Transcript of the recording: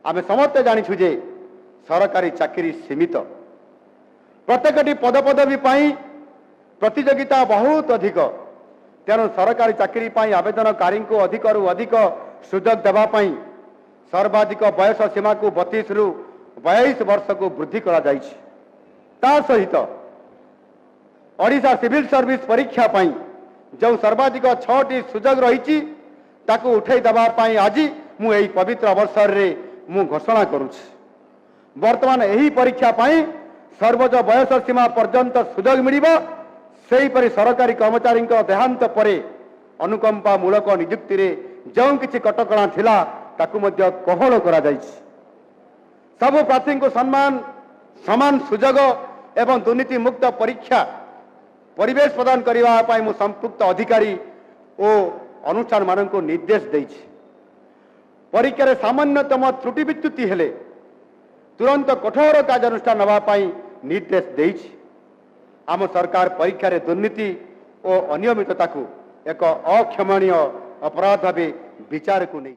आमे समस्ते जानिछु जे सरकारी चाकरी सीमित प्रत्येकटी पदपदवी प्रतियोगिता बहुत अधिक तेणु सरकारी चाकरी आवेदनकारी को अधिकरू अधिक सुजोग देवाई सर्वाधिक बयस सीमा को 32 रु 22 वर्ष को वृद्धि करा जाइछि। ता सहित ओडिशा सिविल सर्विस परीक्षा जो सर्वाधिक 6टी सुजोग रही ताकू उठै दबा आज मु एही पवित्र अवसर रे मु घोषणा करुछि। वर्तमान एही परीक्षा सर्वोच्च बयस सीमा पर्यंत सुजोग मिलिबो। सेहीपरि सरकारी कर्मचारी देहांत परे अनुकंपा मूलक नियुक्ति रे जो किछि कटकणा थिला ताकू मध्य कोहल करा जाइछि। सबु प्रार्थी को सम्मान समान सुजोग एवं दुर्नीति मुक्त परीक्षा परिवेश प्रदान करने मु संपुक्त अधिकारी और अनुष्ठान मान को निर्देश देइछि। परीक्षा सामान्यतम त्रुटि विच्युति हेले तुरंत कठोर कार्यानुष्ठान नवाई निर्देश देइछि। आम सरकार परीक्षा दुर्नीति और अनियमितता को एक अक्षमणीय अपराध भाव विचार को नहीं।